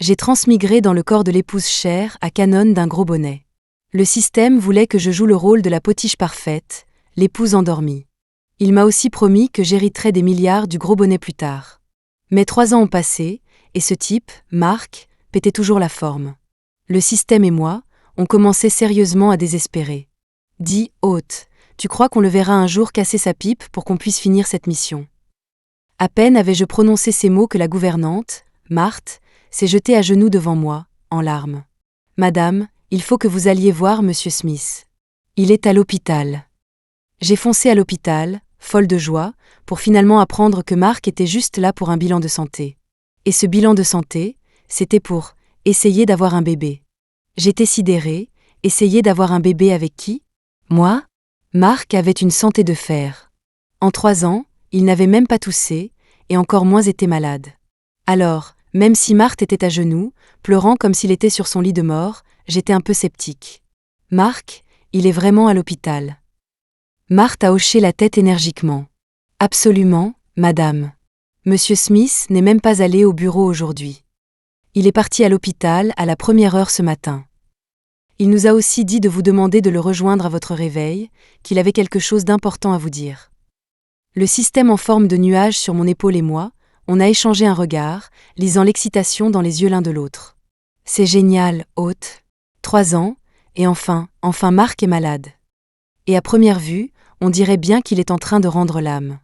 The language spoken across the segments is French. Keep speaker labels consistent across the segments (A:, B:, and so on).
A: J'ai transmigré dans le corps de l'épouse chère à Canon d'un gros bonnet. Le système voulait que je joue le rôle de la potiche parfaite, l'épouse endormie. Il m'a aussi promis que j'hériterais des milliards du gros bonnet plus tard. Mais 3 ans ont passé, et ce type, Marc, pétait toujours la forme. Le système et moi, on commençait sérieusement à désespérer. Dis, hôte, tu crois qu'on le verra un jour casser sa pipe pour qu'on puisse finir cette mission? À peine avais-je prononcé ces mots que la gouvernante, Marthe, s'est jetée à genoux devant moi, en larmes. Madame, il faut que vous alliez voir Monsieur Smith. Il est à l'hôpital. J'ai foncé à l'hôpital, folle de joie, pour finalement apprendre que Marc était juste là pour un bilan de santé. Et ce bilan de santé, c'était pour essayer d'avoir un bébé. J'étais sidérée, essayer d'avoir un bébé avec qui? Moi? Marc avait une santé de fer. En 3 ans, il n'avait même pas toussé, et encore moins été malade. Alors, même si Marthe était à genoux, pleurant comme s'il était sur son lit de mort, j'étais un peu sceptique. Marc, il est vraiment à l'hôpital. Marthe a hoché la tête énergiquement. Absolument, madame. Monsieur Smith n'est même pas allé au bureau aujourd'hui. Il est parti à l'hôpital à la 1re heure ce matin. Il nous a aussi dit de vous demander de le rejoindre à votre réveil, qu'il avait quelque chose d'important à vous dire. Le système en forme de nuage sur mon épaule et moi, on a échangé un regard, lisant l'excitation dans les yeux l'un de l'autre. C'est génial, hôte. 3 ans, et enfin Marc est malade. Et à première vue, on dirait bien qu'il est en train de rendre l'âme.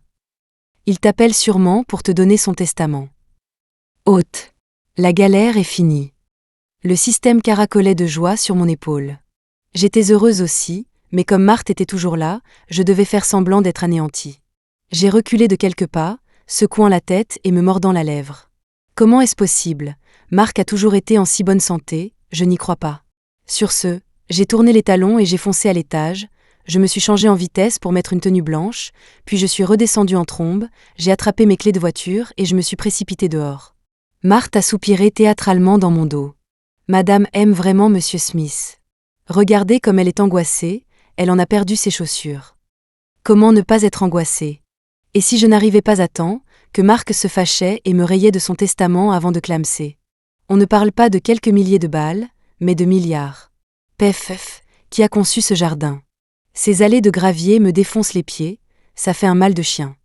A: Il t'appelle sûrement pour te donner son testament. Hôte. La galère est finie. Le système caracolait de joie sur mon épaule. J'étais heureuse aussi, mais comme Marthe était toujours là, je devais faire semblant d'être anéantie. J'ai reculé de quelques pas, secouant la tête et me mordant la lèvre. Comment est-ce possible? Marc a toujours été en si bonne santé, je n'y crois pas. Sur ce, j'ai tourné les talons et j'ai foncé à l'étage, je me suis changée en vitesse pour mettre une tenue blanche, puis je suis redescendue en trombe, j'ai attrapé mes clés de voiture et je me suis précipitée dehors. Marthe a soupiré théâtralement dans mon dos. Madame aime vraiment Monsieur Smith. Regardez comme elle est angoissée, elle en a perdu ses chaussures. Comment ne pas être angoissée? Et si je n'arrivais pas à temps, que Marc se fâchait et me rayait de son testament avant de clamser. On ne parle pas de quelques milliers de balles, mais de milliards. Pef, qui a conçu ce jardin? Ces allées de gravier me défoncent les pieds, ça fait un mal de chien.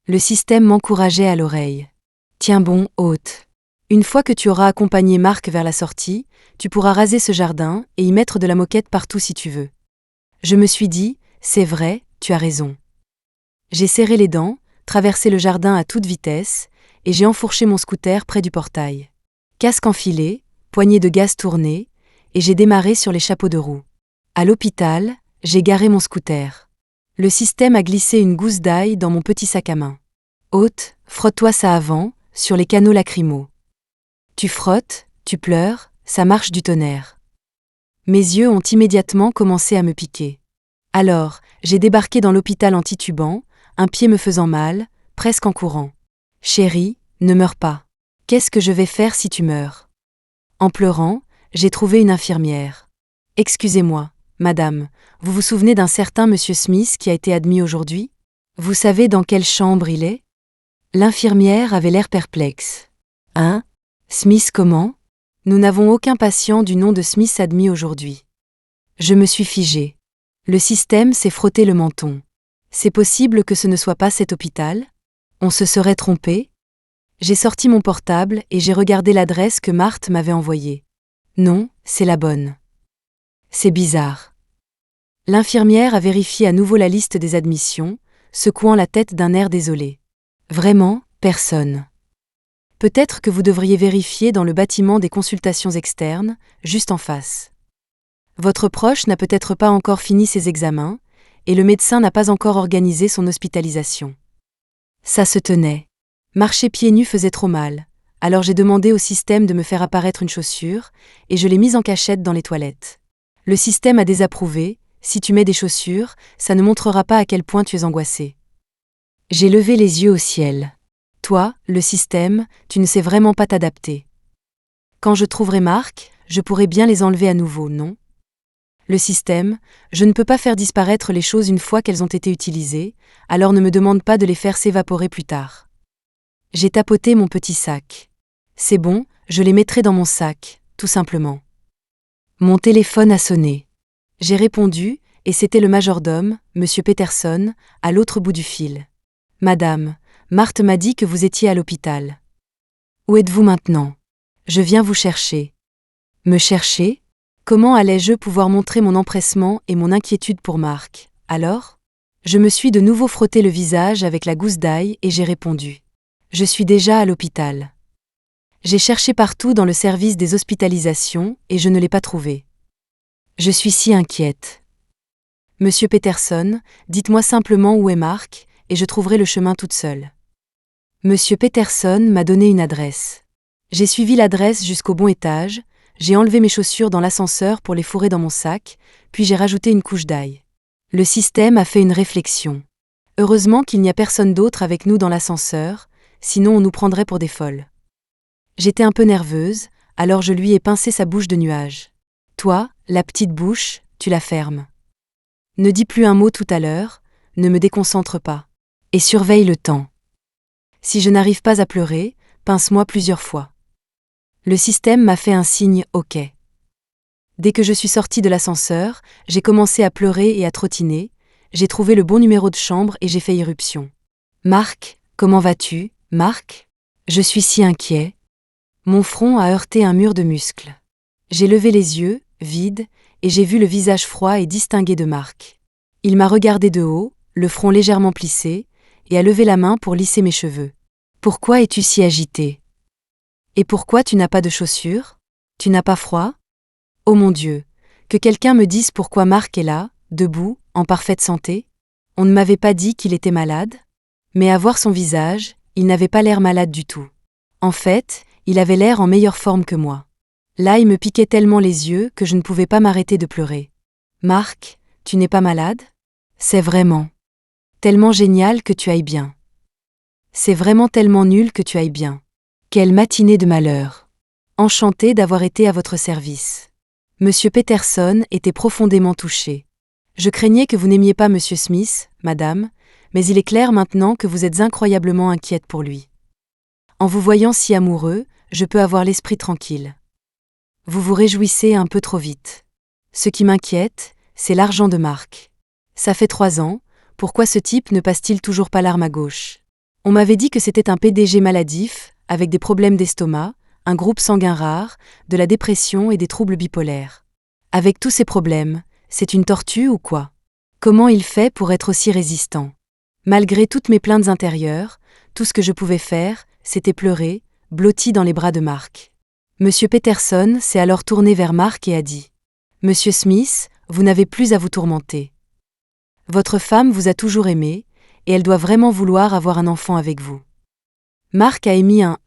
A: Le système m'encourageait à l'oreille. Tiens bon, hôte. Une fois que tu auras accompagné Marc vers la sortie, tu pourras raser ce jardin et y mettre de la moquette partout si tu veux. Je me suis dit, c'est vrai, tu as raison. J'ai serré les dents, traversé le jardin à toute vitesse, et j'ai enfourché mon scooter près du portail. Casque enfilé, poignée de gaz tournée, et j'ai démarré sur les chapeaux de roue. À l'hôpital, j'ai garé mon scooter. Le système a glissé une gousse d'ail dans mon petit sac à main. Hôte, frotte-toi ça avant, sur les canaux lacrymaux. Tu frottes, tu pleures, ça marche du tonnerre. Mes yeux ont immédiatement commencé à me piquer. Alors, j'ai débarqué dans l'hôpital en titubant, un pied me faisant mal, presque en courant. Chérie, ne meurs pas. Qu'est-ce que je vais faire si tu meurs? En pleurant, j'ai trouvé une infirmière. Excusez-moi, madame, vous vous souvenez d'un certain Monsieur Smith qui a été admis aujourd'hui? Vous savez dans quelle chambre il est? L'infirmière avait l'air perplexe. Hein? Smith comment? Nous n'avons aucun patient du nom de Smith admis aujourd'hui. Je me suis figée. Le système s'est frotté le menton. C'est possible que ce ne soit pas cet hôpital? On se serait trompé? J'ai sorti mon portable et j'ai regardé l'adresse que Marthe m'avait envoyée. Non, c'est la bonne. C'est bizarre. L'infirmière a vérifié à nouveau la liste des admissions, secouant la tête d'un air désolé. Vraiment, personne. Peut-être que vous devriez vérifier dans le bâtiment des consultations externes, juste en face. Votre proche n'a peut-être pas encore fini ses examens, et le médecin n'a pas encore organisé son hospitalisation. Ça se tenait. Marcher pieds nus faisait trop mal, alors j'ai demandé au système de me faire apparaître une chaussure, et je l'ai mise en cachette dans les toilettes. Le système a désapprouvé, si tu mets des chaussures, ça ne montrera pas à quel point tu es angoissé. J'ai levé les yeux au ciel. Toi, le système, tu ne sais vraiment pas t'adapter. Quand je trouverai Marc, je pourrai bien les enlever à nouveau, non? Le système, je ne peux pas faire disparaître les choses une fois qu'elles ont été utilisées, alors ne me demande pas de les faire s'évaporer plus tard. J'ai tapoté mon petit sac. C'est bon, je les mettrai dans mon sac, tout simplement. Mon téléphone a sonné. J'ai répondu, et c'était le majordome, Monsieur Peterson, à l'autre bout du fil. Madame, Marthe m'a dit que vous étiez à l'hôpital. Où êtes-vous maintenant? Je viens vous chercher. Me chercher? Comment allais-je pouvoir montrer mon empressement et mon inquiétude pour Marc, alors? Je me suis de nouveau frotté le visage avec la gousse d'ail et j'ai répondu. Je suis déjà à l'hôpital. J'ai cherché partout dans le service des hospitalisations et je ne l'ai pas trouvé. Je suis si inquiète. Monsieur Peterson, dites-moi simplement où est Marc, et je trouverai le chemin toute seule. Monsieur Peterson m'a donné une adresse. J'ai suivi l'adresse jusqu'au bon étage, j'ai enlevé mes chaussures dans l'ascenseur pour les fourrer dans mon sac, puis j'ai rajouté une couche d'ail. Le système a fait une réflexion. Heureusement qu'il n'y a personne d'autre avec nous dans l'ascenseur, sinon on nous prendrait pour des folles. J'étais un peu nerveuse, alors je lui ai pincé sa bouche de nuage. Toi, la petite bouche, tu la fermes. Ne dis plus un mot tout à l'heure, ne me déconcentre pas. Et surveille le temps. Si je n'arrive pas à pleurer, pince-moi plusieurs fois. Le système m'a fait un signe OK. Dès que je suis sortie de l'ascenseur, j'ai commencé à pleurer et à trottiner, j'ai trouvé le bon numéro de chambre et j'ai fait irruption. Marc, comment vas-tu, Marc? Je suis si inquiet. Mon front a heurté un mur de muscles. J'ai levé les yeux, vides, et j'ai vu le visage froid et distingué de Marc. Il m'a regardé de haut, le front légèrement plissé, et a levé la main pour lisser mes cheveux. Pourquoi es-tu si agité? Et pourquoi tu n'as pas de chaussures? Tu n'as pas froid? Oh mon Dieu, que quelqu'un me dise pourquoi Marc est là, debout, en parfaite santé? On ne m'avait pas dit qu'il était malade? Mais à voir son visage, il n'avait pas l'air malade du tout. En fait, il avait l'air en meilleure forme que moi. Là, il me piquait tellement les yeux que je ne pouvais pas m'arrêter de pleurer. Marc, tu n'es pas malade? C'est vraiment tellement génial que tu ailles bien. C'est vraiment tellement nul que tu ailles bien. Quelle matinée de malheur. Enchanté d'avoir été à votre service. Monsieur Peterson était profondément touché. Je craignais que vous n'aimiez pas Monsieur Smith, madame, mais il est clair maintenant que vous êtes incroyablement inquiète pour lui. En vous voyant si amoureux, je peux avoir l'esprit tranquille. Vous vous réjouissez un peu trop vite. Ce qui m'inquiète, c'est l'argent de Marc. Ça fait 3 ans, pourquoi ce type ne passe-t-il toujours pas l'arme à gauche? On m'avait dit que c'était un PDG maladif, avec des problèmes d'estomac, un groupe sanguin rare, de la dépression et des troubles bipolaires. Avec tous ces problèmes, c'est une tortue ou quoi? Comment il fait pour être aussi résistant? Malgré toutes mes plaintes intérieures, tout ce que je pouvais faire, c'était pleurer, blotti dans les bras de Marc. Monsieur Peterson s'est alors tourné vers Marc et a dit « Monsieur Smith, vous n'avez plus à vous tourmenter. Votre femme vous a toujours aimé, et elle doit vraiment vouloir avoir un enfant avec vous. » Marc a émis un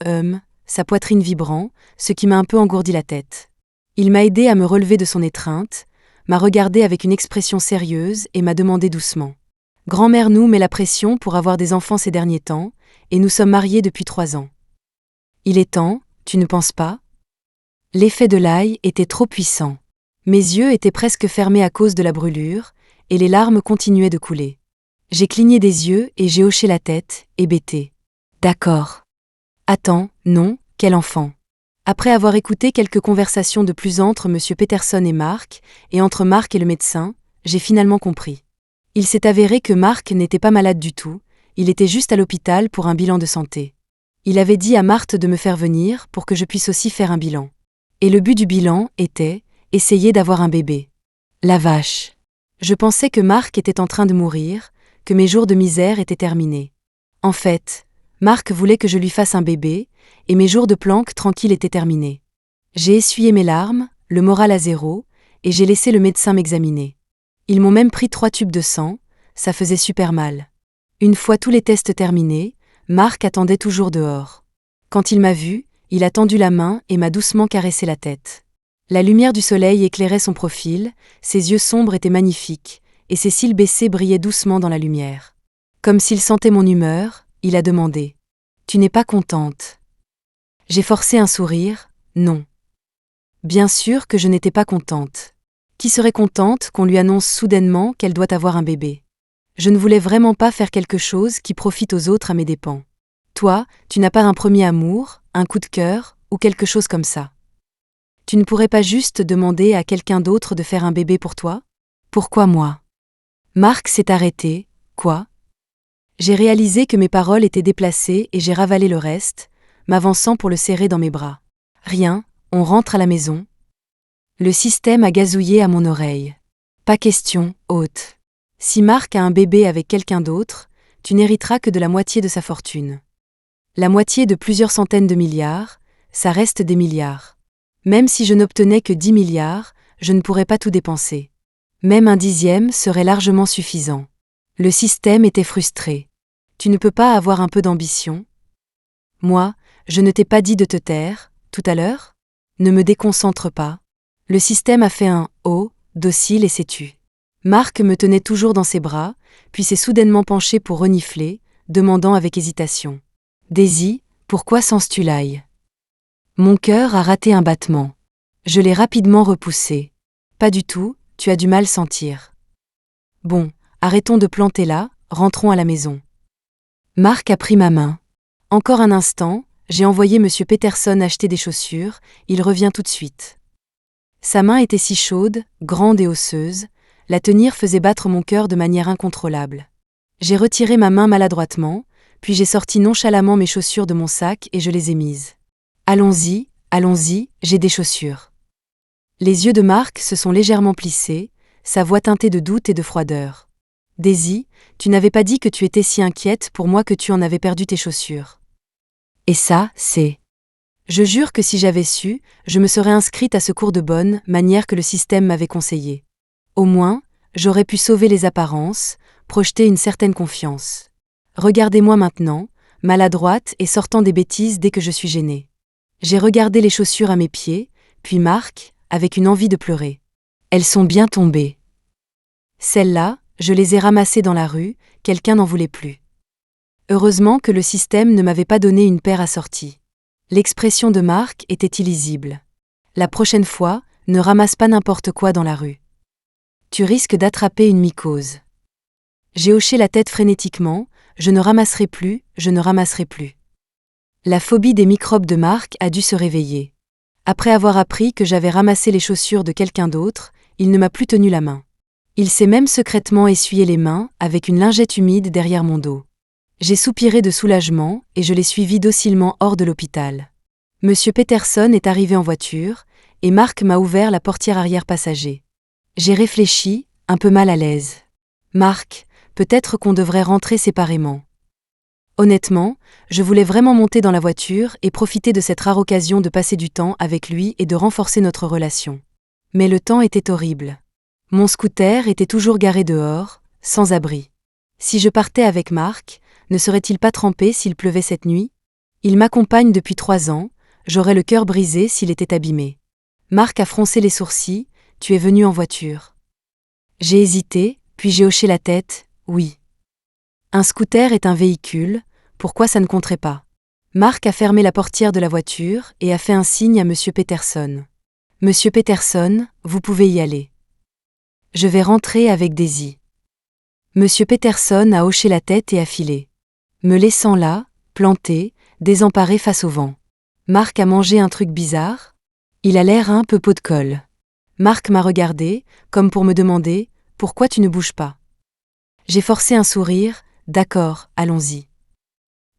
A: « sa poitrine vibrant, ce qui m'a un peu engourdi la tête. Il m'a aidé à me relever de son étreinte, m'a regardé avec une expression sérieuse et m'a demandé doucement « Grand-mère nous met la pression pour avoir des enfants ces derniers temps, et nous sommes mariés depuis 3 ans. Il est temps, tu ne penses pas ?» L'effet de l'ail était trop puissant. Mes yeux étaient presque fermés à cause de la brûlure, et les larmes continuaient de couler. J'ai cligné des yeux et j'ai hoché la tête, hébété. D'accord. Attends, non, quel enfant. Après avoir écouté quelques conversations de plus entre Monsieur Peterson et Marc, et entre Marc et le médecin, j'ai finalement compris. Il s'est avéré que Marc n'était pas malade du tout, il était juste à l'hôpital pour un bilan de santé. Il avait dit à Marthe de me faire venir pour que je puisse aussi faire un bilan. Et le but du bilan était essayer d'avoir un bébé. La vache. Je pensais que Marc était en train de mourir, que mes jours de misère étaient terminés. En fait, Marc voulait que je lui fasse un bébé, et mes jours de planque tranquilles étaient terminés. J'ai essuyé mes larmes, le moral à zéro, et j'ai laissé le médecin m'examiner. Ils m'ont même pris 3 tubes de sang, ça faisait super mal. Une fois tous les tests terminés, Marc attendait toujours dehors. Quand il m'a vu, il a tendu la main et m'a doucement caressé la tête. La lumière du soleil éclairait son profil, ses yeux sombres étaient magnifiques, et ses cils baissés brillaient doucement dans la lumière. Comme s'il sentait mon humeur, il a demandé « Tu n'es pas contente ?» J'ai forcé un sourire « Non. » Bien sûr que je n'étais pas contente. Qui serait contente qu'on lui annonce soudainement qu'elle doit avoir un bébé? Je ne voulais vraiment pas faire quelque chose qui profite aux autres à mes dépens. Toi, tu n'as pas un premier amour, un coup de cœur, ou quelque chose comme ça. Tu ne pourrais pas juste demander à quelqu'un d'autre de faire un bébé pour toi? Pourquoi moi? Marc s'est arrêté. Quoi? J'ai réalisé que mes paroles étaient déplacées et j'ai ravalé le reste, m'avançant pour le serrer dans mes bras. Rien, on rentre à la maison. Le système a gazouillé à mon oreille. Pas question, hôte. Si Marc a un bébé avec quelqu'un d'autre, tu n'hériteras que de la moitié de sa fortune. La moitié de plusieurs centaines de milliards, ça reste des milliards. Même si je n'obtenais que 10 milliards, je ne pourrais pas tout dépenser. Même un 10e serait largement suffisant. Le système était frustré. Tu ne peux pas avoir un peu d'ambition? Moi, je ne t'ai pas dit de te taire, tout à l'heure? Ne me déconcentre pas. Le système a fait un « oh » docile et s'est tu. Marc me tenait toujours dans ses bras, puis s'est soudainement penché pour renifler, demandant avec hésitation. « Daisy, pourquoi sens-tu l'ail ?» Mon cœur a raté un battement. Je l'ai rapidement repoussé. « Pas du tout, tu as du mal sentir. » Bon, arrêtons de planter là, rentrons à la maison. Marc a pris ma main. Encore un instant, j'ai envoyé M. Peterson acheter des chaussures, il revient tout de suite. Sa main était si chaude, grande et osseuse, la tenir faisait battre mon cœur de manière incontrôlable. J'ai retiré ma main maladroitement, puis j'ai sorti nonchalamment mes chaussures de mon sac et je les ai mises. Allons-y, j'ai des chaussures. Les yeux de Marc se sont légèrement plissés, sa voix teintée de doute et de froideur. Daisy, tu n'avais pas dit que tu étais si inquiète pour moi que tu en avais perdu tes chaussures. Et ça, c'est... Je jure que si j'avais su, je me serais inscrite à ce cours de bonne manière que le système m'avait conseillé. Au moins, j'aurais pu sauver les apparences, projeter une certaine confiance. Regardez-moi maintenant, maladroite et sortant des bêtises dès que je suis gênée. J'ai regardé les chaussures à mes pieds, puis Marc, avec une envie de pleurer. Elles sont bien tombées. Celles-là, je les ai ramassées dans la rue, quelqu'un n'en voulait plus. Heureusement que le système ne m'avait pas donné une paire assortie. L'expression de Marc était illisible. La prochaine fois, ne ramasse pas n'importe quoi dans la rue. Tu risques d'attraper une mycose. J'ai hoché la tête frénétiquement, je ne ramasserai plus. La phobie des microbes de Marc a dû se réveiller. Après avoir appris que j'avais ramassé les chaussures de quelqu'un d'autre, il ne m'a plus tenu la main. Il s'est même secrètement essuyé les mains avec une lingette humide derrière mon dos. J'ai soupiré de soulagement et je l'ai suivi docilement hors de l'hôpital. Monsieur Peterson est arrivé en voiture et Marc m'a ouvert la portière arrière passager. J'ai réfléchi, un peu mal à l'aise. Marc, peut-être qu'on devrait rentrer séparément. Honnêtement, je voulais vraiment monter dans la voiture et profiter de cette rare occasion de passer du temps avec lui et de renforcer notre relation. Mais le temps était horrible. Mon scooter était toujours garé dehors, sans abri. Si je partais avec Marc, ne serait-il pas trempé s'il pleuvait cette nuit? Il m'accompagne depuis 3 ans, j'aurais le cœur brisé s'il était abîmé. Marc a froncé les sourcils, tu es venu en voiture. J'ai hésité, puis j'ai hoché la tête, oui. Un scooter est un véhicule, pourquoi ça ne compterait pas? Marc a fermé la portière de la voiture et a fait un signe à Monsieur Peterson. Monsieur Peterson, vous pouvez y aller. Je vais rentrer avec Daisy. Monsieur Peterson a hoché la tête et a filé. Me laissant là, planté, désemparé face au vent. Marc a mangé un truc bizarre? Il a l'air un peu pot de colle. Marc m'a regardé, comme pour me demander « Pourquoi tu ne bouges pas ?» J'ai forcé un sourire, « D'accord, allons-y. »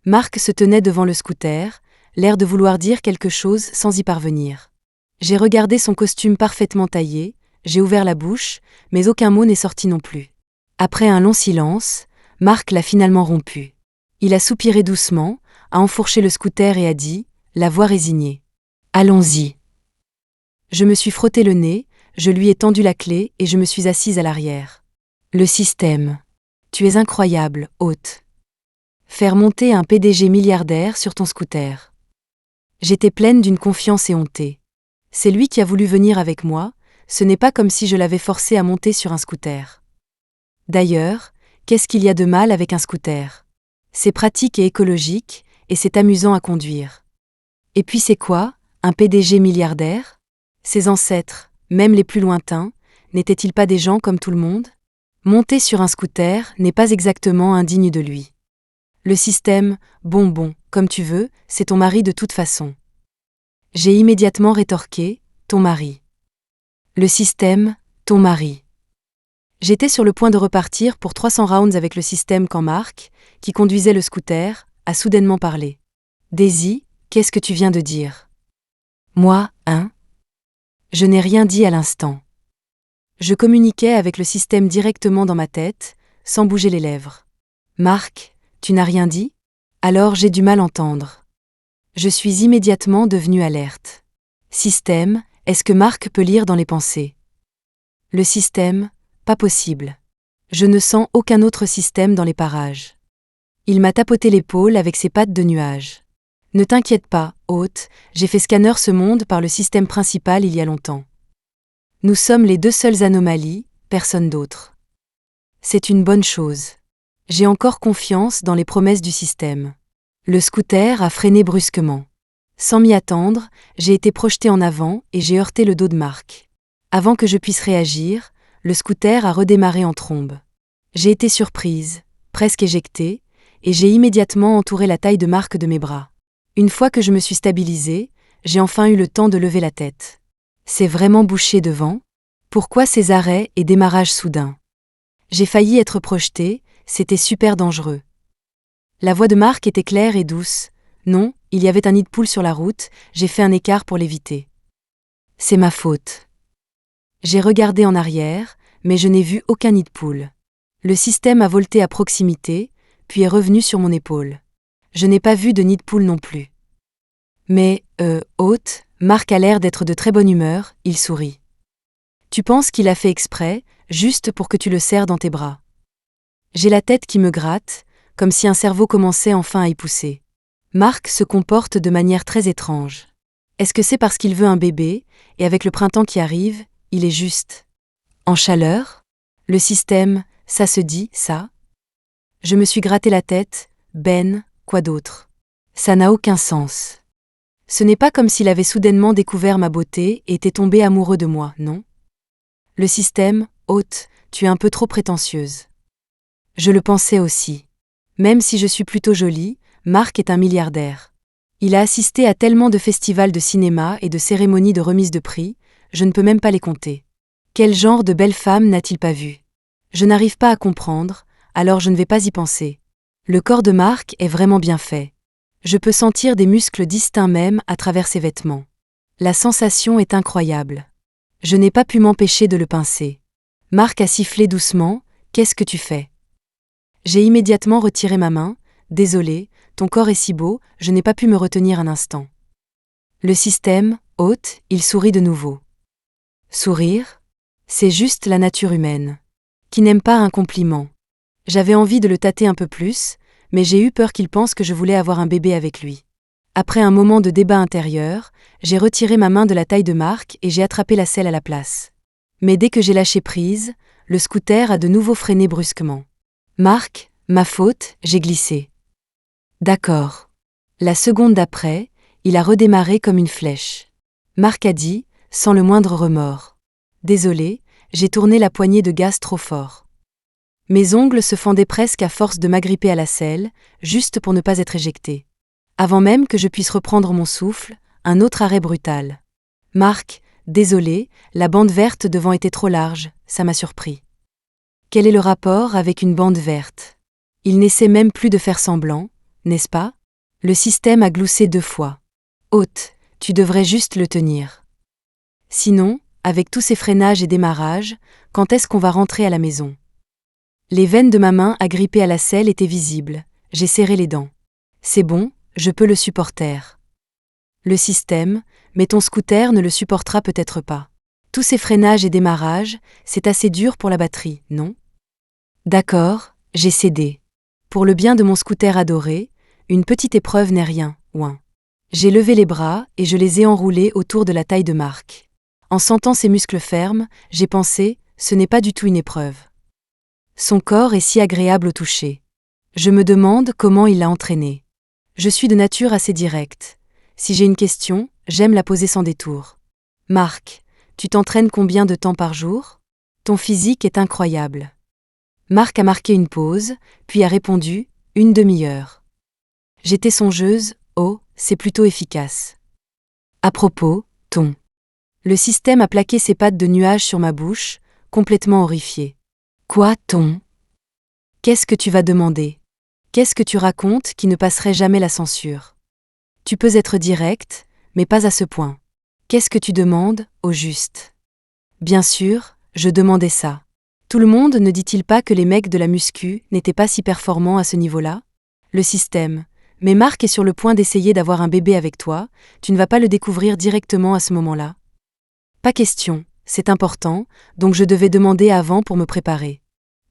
A: Marc se tenait devant le scooter, l'air de vouloir dire quelque chose sans y parvenir. J'ai regardé son costume parfaitement taillé, j'ai ouvert la bouche, mais aucun mot n'est sorti non plus. Après un long silence, Marc l'a finalement rompu. Il a soupiré doucement, a enfourché le scooter et a dit, la voix résignée. « Allons-y. » Je me suis frotté le nez, je lui ai tendu la clé et je me suis assise à l'arrière. Le système. Tu es incroyable, hôte. Faire monter un PDG milliardaire sur ton scooter. J'étais pleine d'une confiance éhontée. C'est lui qui a voulu venir avec moi, ce n'est pas comme si je l'avais forcé à monter sur un scooter. D'ailleurs, qu'est-ce qu'il y a de mal avec un scooter? C'est pratique et écologique, et c'est amusant à conduire. Et puis c'est quoi, un PDG milliardaire? Ses ancêtres, même les plus lointains, n'étaient-ils pas des gens comme tout le monde? Monter sur un scooter n'est pas exactement indigne de lui. Le système, bon, comme tu veux, c'est ton mari de toute façon. J'ai immédiatement rétorqué, ton mari. Le système, ton mari. J'étais sur le point de repartir pour 300 rounds avec le système quand Marc, qui conduisait le scooter, a soudainement parlé. Daisy, qu'est-ce que tu viens de dire? Moi, hein? Je n'ai rien dit à l'instant. Je communiquais avec le système directement dans ma tête, sans bouger les lèvres. Marc, tu n'as rien dit? Alors j'ai du mal à entendre. Je suis immédiatement devenue alerte. Système, est-ce que Marc peut lire dans les pensées? Le système, pas possible. Je ne sens aucun autre système dans les parages. Il m'a tapoté l'épaule avec ses pattes de nuage. Ne t'inquiète pas, hôte, j'ai fait scanner ce monde par le système principal il y a longtemps. Nous sommes les deux seules anomalies, personne d'autre. C'est une bonne chose. J'ai encore confiance dans les promesses du système. Le scooter a freiné brusquement. Sans m'y attendre, j'ai été projeté en avant et j'ai heurté le dos de Marc. Avant que je puisse réagir, le scooter a redémarré en trombe. J'ai été surprise, presque éjectée, et j'ai immédiatement entouré la taille de Marc de mes bras. Une fois que je me suis stabilisée, j'ai enfin eu le temps de lever la tête. C'est vraiment bouché devant? Pourquoi ces arrêts et démarrages soudains? J'ai failli être projetée, c'était super dangereux. La voix de Marc était claire et douce. Non, il y avait un nid de poule sur la route, j'ai fait un écart pour l'éviter. C'est ma faute. J'ai regardé en arrière, mais je n'ai vu aucun nid de poule. Le système a volté à proximité, puis est revenu sur mon épaule. Je n'ai pas vu de nid de poule non plus. Mais, hôte, Marc a l'air d'être de très bonne humeur, il sourit. Tu penses qu'il a fait exprès, juste pour que tu le serres dans tes bras. J'ai la tête qui me gratte, comme si un cerveau commençait enfin à y pousser. Marc se comporte de manière très étrange. Est-ce que c'est parce qu'il veut un bébé, et avec le printemps qui arrive, il est juste en chaleur? Le système, ça se dit, ça? Je me suis gratté la tête, Ben, quoi d'autre? Ça n'a aucun sens. Ce n'est pas comme s'il avait soudainement découvert ma beauté et était tombé amoureux de moi, non? Le système, hôte, tu es un peu trop prétentieuse. Je le pensais aussi. Même si je suis plutôt jolie, Marc est un milliardaire. Il a assisté à tellement de festivals de cinéma et de cérémonies de remise de prix, je ne peux même pas les compter. Quel genre de belle femme n'a-t-il pas vu? Je n'arrive pas à comprendre, alors je ne vais pas y penser. Le corps de Marc est vraiment bien fait. Je peux sentir des muscles distincts même à travers ses vêtements. La sensation est incroyable. Je n'ai pas pu m'empêcher de le pincer. Marc a sifflé doucement, qu'est-ce que tu fais? J'ai immédiatement retiré ma main, désolé, ton corps est si beau, je n'ai pas pu me retenir un instant. Le système, hôte, il sourit de nouveau. Sourire? C'est juste la nature humaine. Qui n'aime pas un compliment. J'avais envie de le tâter un peu plus, mais j'ai eu peur qu'il pense que je voulais avoir un bébé avec lui. Après un moment de débat intérieur, j'ai retiré ma main de la taille de Marc et j'ai attrapé la selle à la place. Mais dès que j'ai lâché prise, le scooter a de nouveau freiné brusquement. Marc, ma faute, j'ai glissé. D'accord. La seconde d'après, il a redémarré comme une flèche. Marc a dit, sans le moindre remords. Désolé, j'ai tourné la poignée de gaz trop fort. Mes ongles se fendaient presque à force de m'agripper à la selle, juste pour ne pas être éjecté. Avant même que je puisse reprendre mon souffle, un autre arrêt brutal. Marc, désolé, la bande verte devant était trop large, ça m'a surpris. Quel est le rapport avec une bande verte? Il n'essaie même plus de faire semblant, n'est-ce pas? Le système a gloussé 2 fois. Hôte, tu devrais juste le tenir. Sinon, avec tous ces freinages et démarrages, quand est-ce qu'on va rentrer à la maison? Les veines de ma main agrippées à la selle étaient visibles, j'ai serré les dents. C'est bon, je peux le supporter. Le système, mais ton scooter ne le supportera peut-être pas. Tous ces freinages et démarrages, c'est assez dur pour la batterie, non? D'accord, j'ai cédé. Pour le bien de mon scooter adoré, une petite épreuve n'est rien, ouin. J'ai levé les bras et je les ai enroulés autour de la taille de Marc. En sentant ses muscles fermes, j'ai pensé, ce n'est pas du tout une épreuve. Son corps est si agréable au toucher. Je me demande comment il l'a entraîné. Je suis de nature assez directe. Si j'ai une question, j'aime la poser sans détour. Marc, tu t'entraînes combien de temps par jour? Ton physique est incroyable. Marc a marqué une pause, puis a répondu, 1 demi-heure. J'étais songeuse, oh, c'est plutôt efficace. À propos, ton. Le système a plaqué ses pattes de nuage sur ma bouche, complètement horrifié. Quoi, ton? Qu'est-ce que tu vas demander? Qu'est-ce que tu racontes qui ne passerait jamais la censure? Tu peux être direct, mais pas à ce point. Qu'est-ce que tu demandes, au juste? Bien sûr, je demandais ça. Tout le monde ne dit-il pas que les mecs de la muscu n'étaient pas si performants à ce niveau-là? Le système. Mais Marc est sur le point d'essayer d'avoir un bébé avec toi, tu ne vas pas le découvrir directement à ce moment-là? Pas question, c'est important, donc je devais demander avant pour me préparer.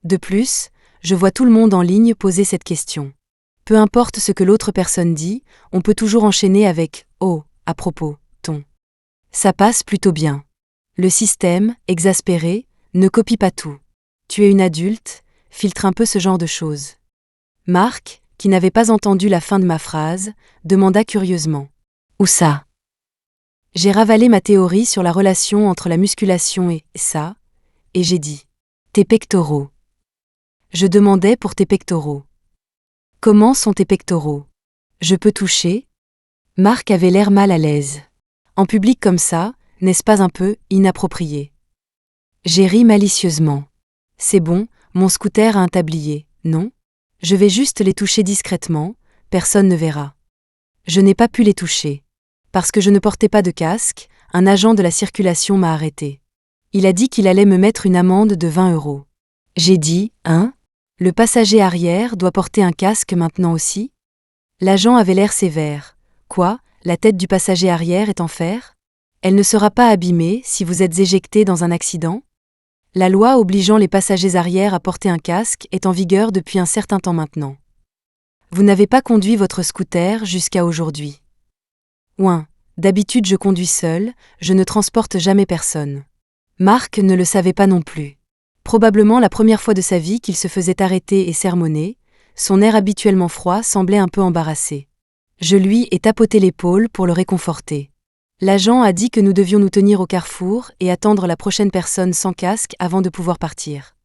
A: De plus, je vois tout le monde en ligne poser cette question. Peu importe ce que l'autre personne dit, on peut toujours enchaîner avec « Oh, à propos, ton ». Ça passe plutôt bien. Le système, exaspéré, ne copie pas tout. Tu es une adulte, filtre un peu ce genre de choses. Marc, qui n'avait pas entendu la fin de ma phrase, demanda curieusement. Où ça? J'ai ravalé ma théorie sur la relation entre la musculation et ça, et j'ai dit. Tes pectoraux. Je demandais pour tes pectoraux. Comment sont tes pectoraux? Je peux toucher? Marc avait l'air mal à l'aise. En public comme ça, n'est-ce pas un peu inapproprié? J'ai ri malicieusement. C'est bon, mon scooter a un tablier, non? Je vais juste les toucher discrètement, personne ne verra. Je n'ai pas pu les toucher. Parce que je ne portais pas de casque, un agent de la circulation m'a arrêté. Il a dit qu'il allait me mettre une amende de 20 €. J'ai dit, hein? Le passager arrière doit porter un casque maintenant aussi? L'agent avait l'air sévère. Quoi, la tête du passager arrière est en fer? Elle ne sera pas abîmée si vous êtes éjecté dans un accident? La loi obligeant les passagers arrière à porter un casque est en vigueur depuis un certain temps maintenant. Vous n'avez pas conduit votre scooter jusqu'à aujourd'hui. Ouin, d'habitude je conduis seul, je ne transporte jamais personne. Marc ne le savait pas non plus. Probablement la première fois de sa vie qu'il se faisait arrêter et sermonner, son air habituellement froid semblait un peu embarrassé. Je lui ai tapoté l'épaule pour le réconforter. L'agent a dit que nous devions nous tenir au carrefour et attendre la prochaine personne sans casque avant de pouvoir partir.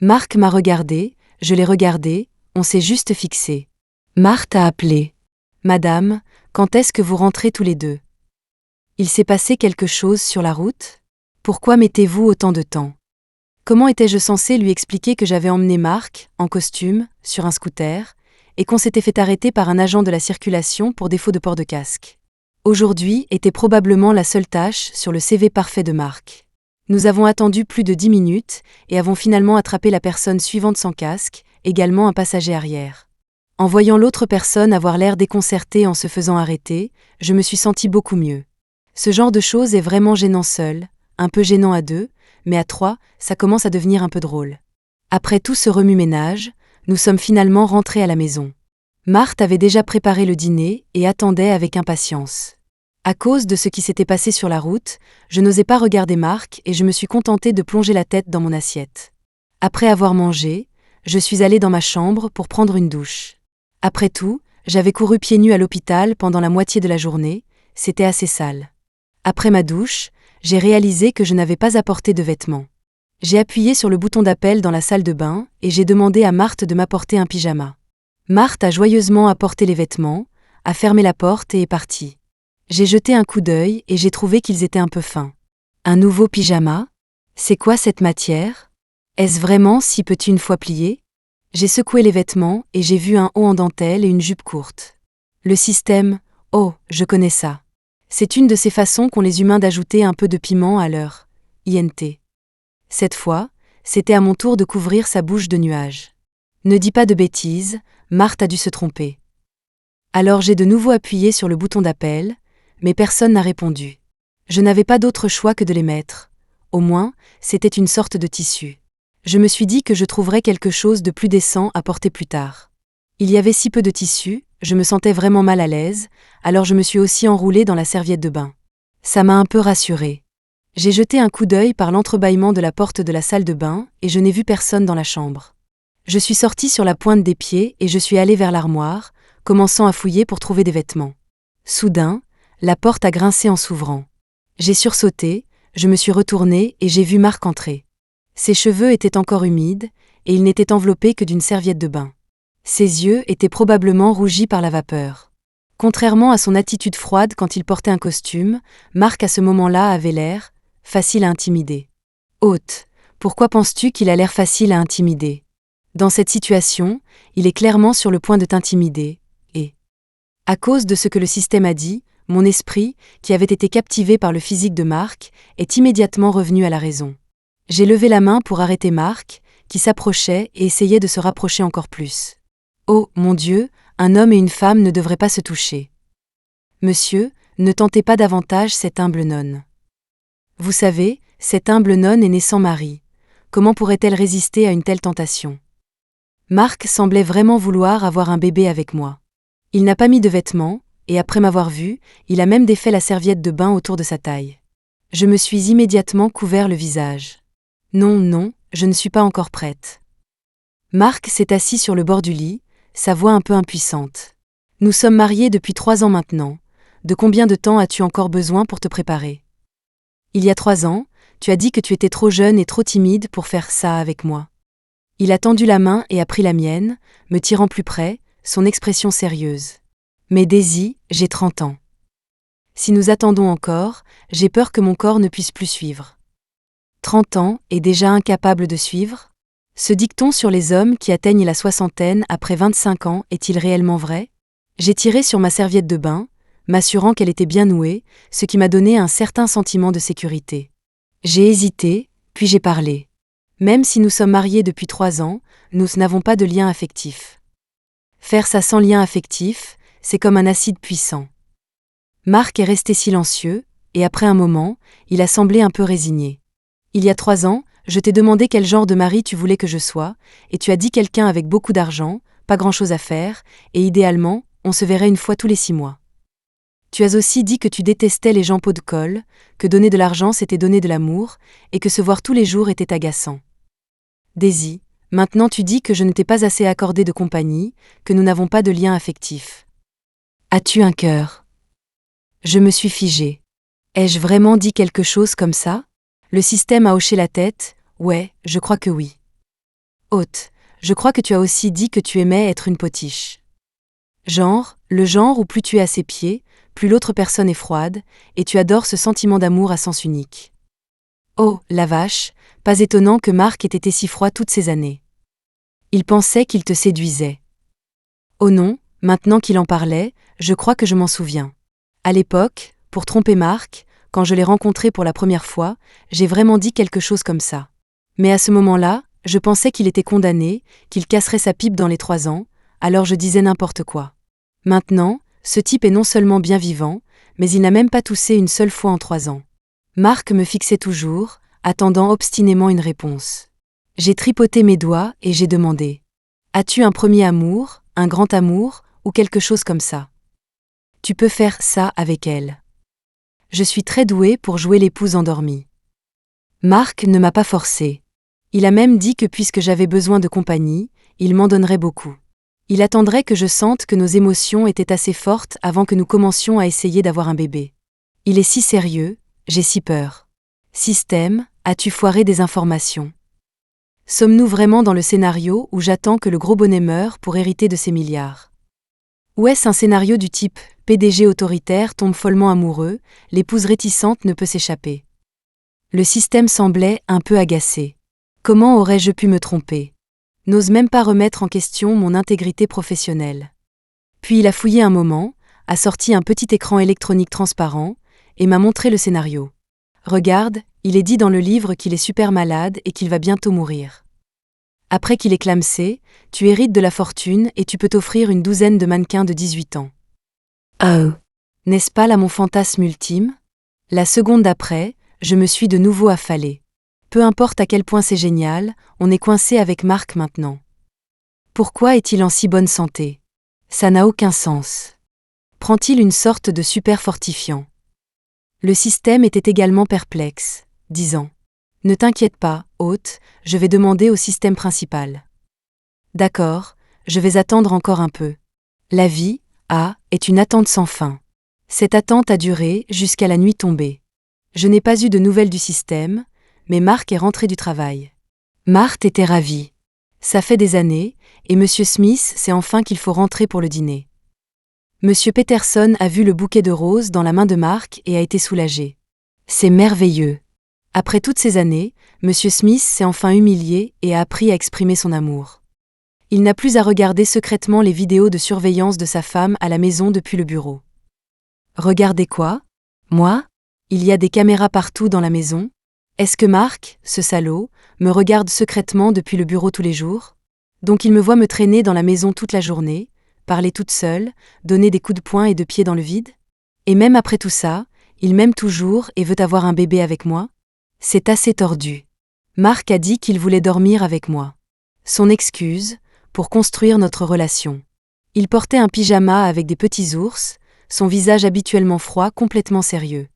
A: Marc m'a regardé, je l'ai regardé, on s'est juste fixé. Marthe a appelé. Madame, quand est-ce que vous rentrez tous les deux? Il s'est passé quelque chose sur la route? Pourquoi mettez-vous autant de temps? Comment étais-je censé lui expliquer que j'avais emmené Marc, en costume, sur un scooter, et qu'on s'était fait arrêter par un agent de la circulation pour défaut de port de casque? Aujourd'hui était probablement la seule tâche sur le CV parfait de Marc. Nous avons attendu plus de 10 minutes et avons finalement attrapé la personne suivante sans casque, également un passager arrière. En voyant l'autre personne avoir l'air déconcertée en se faisant arrêter, je me suis senti beaucoup mieux. Ce genre de choses est vraiment gênant seul, un peu gênant à deux, mais à trois, ça commence à devenir un peu drôle. Après tout ce remue-ménage, nous sommes finalement rentrés à la maison. Marthe avait déjà préparé le dîner et attendait avec impatience. À cause de ce qui s'était passé sur la route, je n'osais pas regarder Marc et je me suis contentée de plonger la tête dans mon assiette. Après avoir mangé, je suis allée dans ma chambre pour prendre une douche. Après tout, j'avais couru pieds nus à l'hôpital pendant la moitié de la journée, c'était assez sale. Après ma douche, j'ai réalisé que je n'avais pas apporté de vêtements. J'ai appuyé sur le bouton d'appel dans la salle de bain et j'ai demandé à Marthe de m'apporter un pyjama. Marthe a joyeusement apporté les vêtements, a fermé la porte et est partie. J'ai jeté un coup d'œil et j'ai trouvé qu'ils étaient un peu fins. Un nouveau pyjama? C'est quoi cette matière? Est-ce vraiment si petit une fois plié? J'ai secoué les vêtements et j'ai vu un haut en dentelle et une jupe courte. Le système, oh, je connais ça. C'est une de ces façons qu'ont les humains d'ajouter un peu de piment à leur INT. Cette fois, c'était à mon tour de couvrir sa bouche de nuages. Ne dis pas de bêtises, Marthe a dû se tromper. Alors j'ai de nouveau appuyé sur le bouton d'appel, mais personne n'a répondu. Je n'avais pas d'autre choix que de les mettre. Au moins, c'était une sorte de tissu. Je me suis dit que je trouverais quelque chose de plus décent à porter plus tard. Il y avait si peu de tissu, je me sentais vraiment mal à l'aise, alors je me suis aussi enroulée dans la serviette de bain. Ça m'a un peu rassurée. J'ai jeté un coup d'œil par l'entrebâillement de la porte de la salle de bain et je n'ai vu personne dans la chambre. Je suis sortie sur la pointe des pieds et je suis allée vers l'armoire, commençant à fouiller pour trouver des vêtements. Soudain, la porte a grincé en s'ouvrant. J'ai sursauté, je me suis retournée et j'ai vu Marc entrer. Ses cheveux étaient encore humides et il n'était enveloppé que d'une serviette de bain. Ses yeux étaient probablement rougis par la vapeur. Contrairement à son attitude froide quand il portait un costume, Marc à ce moment-là avait l'air facile à intimider. Hôte, pourquoi penses-tu qu'il a l'air facile à intimider? Dans cette situation, il est clairement sur le point de t'intimider, et à cause de ce que le système a dit, mon esprit, qui avait été captivé par le physique de Marc, est immédiatement revenu à la raison. J'ai levé la main pour arrêter Marc, qui s'approchait et essayait de se rapprocher encore plus. Oh, mon Dieu, un homme et une femme ne devraient pas se toucher. Monsieur, ne tentez pas davantage cette humble nonne. Vous savez, cette humble nonne est née sans mari. Comment pourrait-elle résister à une telle tentation? Marc semblait vraiment vouloir avoir un bébé avec moi. Il n'a pas mis de vêtements, et après m'avoir vu, il a même défait la serviette de bain autour de sa taille. Je me suis immédiatement couvert le visage. Non, non, je ne suis pas encore prête. Marc s'est assis sur le bord du lit, sa voix un peu impuissante. Nous sommes mariés depuis 3 ans maintenant. De combien de temps as-tu encore besoin pour te préparer? Il y a 3 ans, tu as dit que tu étais trop jeune et trop timide pour faire ça avec moi. Il a tendu la main et a pris la mienne, me tirant plus près, son expression sérieuse. Mais Daisy, j'ai 30 ans. Si nous attendons encore, j'ai peur que mon corps ne puisse plus suivre. 30 ans et déjà incapable de suivre? Ce dicton sur les hommes qui atteignent la soixantaine après 25 ans est-il réellement vrai? J'ai tiré sur ma serviette de bain, m'assurant qu'elle était bien nouée, ce qui m'a donné un certain sentiment de sécurité. J'ai hésité, puis j'ai parlé. Même si nous sommes mariés depuis 3 ans, nous n'avons pas de lien affectif. Faire ça sans lien affectif, c'est comme un acide puissant. Marc est resté silencieux, et après un moment, il a semblé un peu résigné. Il y a 3 ans, je t'ai demandé quel genre de mari tu voulais que je sois, et tu as dit quelqu'un avec beaucoup d'argent, pas grand-chose à faire, et idéalement, on se verrait une fois tous les 6 mois. Tu as aussi dit que tu détestais les gens pot de colle, que donner de l'argent c'était donner de l'amour, et que se voir tous les jours était agaçant. Daisy, maintenant tu dis que je ne t'ai pas assez accordé de compagnie, que nous n'avons pas de lien affectif. As-tu un cœur? Je me suis figée. Ai-je vraiment dit quelque chose comme ça? Le système a hoché la tête. Ouais, je crois que oui. Hôte, je crois que tu as aussi dit que tu aimais être une potiche. Le genre où plus tu es à ses pieds, plus l'autre personne est froide, et tu adores ce sentiment d'amour à sens unique. Oh, la vache, pas étonnant que Marc ait été si froid toutes ces années. Il pensait qu'il te séduisait. Oh non, maintenant qu'il en parlait, je crois que je m'en souviens. À l'époque, pour tromper Marc, quand je l'ai rencontré pour la première fois, j'ai vraiment dit quelque chose comme ça. Mais à ce moment-là, je pensais qu'il était condamné, qu'il casserait sa pipe dans les 3 ans, alors je disais n'importe quoi. Maintenant, ce type est non seulement bien vivant, mais il n'a même pas toussé une seule fois en 3 ans. Marc me fixait toujours, attendant obstinément une réponse. J'ai tripoté mes doigts et j'ai demandé. As-tu un premier amour, un grand amour, ou quelque chose comme ça? Tu peux faire ça avec elle. Je suis très douée pour jouer l'épouse endormie. Marc ne m'a pas forcée. Il a même dit que puisque j'avais besoin de compagnie, il m'en donnerait beaucoup. Il attendrait que je sente que nos émotions étaient assez fortes avant que nous commencions à essayer d'avoir un bébé. Il est si sérieux, j'ai si peur. Système, as-tu foiré des informations? Sommes-nous vraiment dans le scénario où j'attends que le gros bonnet meure pour hériter de ses milliards? Ou est-ce un scénario du type PDG autoritaire tombe follement amoureux, l'épouse réticente ne peut s'échapper? Le système semblait un peu agacé. Comment aurais-je pu me tromper? N'ose même pas remettre en question mon intégrité professionnelle. Puis il a fouillé un moment, a sorti un petit écran électronique transparent, et m'a montré le scénario. Regarde, il est dit dans le livre qu'il est super malade et qu'il va bientôt mourir. Après qu'il est clamsé, tu hérites de la fortune et tu peux t'offrir une 12aine de mannequins de 18 ans. Oh! N'est-ce pas là mon fantasme ultime? La seconde d'après, je me suis de nouveau affalée. Peu importe à quel point c'est génial, on est coincé avec Marc maintenant. Pourquoi est-il en si bonne santé? Ça n'a aucun sens. Prend-il une sorte de super fortifiant? Le système était également perplexe, disant « Ne t'inquiète pas, hôte, je vais demander au système principal. » D'accord, je vais attendre encore un peu. La vie, est une attente sans fin. Cette attente a duré jusqu'à la nuit tombée. Je n'ai pas eu de nouvelles du système, mais Marc est rentré du travail. Marthe était ravie. Ça fait des années, et Monsieur Smith sait enfin qu'il faut rentrer pour le dîner. Monsieur Peterson a vu le bouquet de roses dans la main de Mark et a été soulagé. C'est merveilleux. Après toutes ces années, Monsieur Smith s'est enfin humilié et a appris à exprimer son amour. Il n'a plus à regarder secrètement les vidéos de surveillance de sa femme à la maison depuis le bureau. Regardez quoi? Moi? Il y a des caméras partout dans la maison? Est-ce que Mark, ce salaud, me regarde secrètement depuis le bureau tous les jours? Donc il me voit me traîner dans la maison toute la journée, parler toute seule, donner des coups de poing et de pied dans le vide? Et même après tout ça, il m'aime toujours et veut avoir un bébé avec moi? C'est assez tordu. Mark a dit qu'il voulait dormir avec moi. Son excuse, pour construire notre relation. Il portait un pyjama avec des petits ours, son visage habituellement froid complètement sérieux.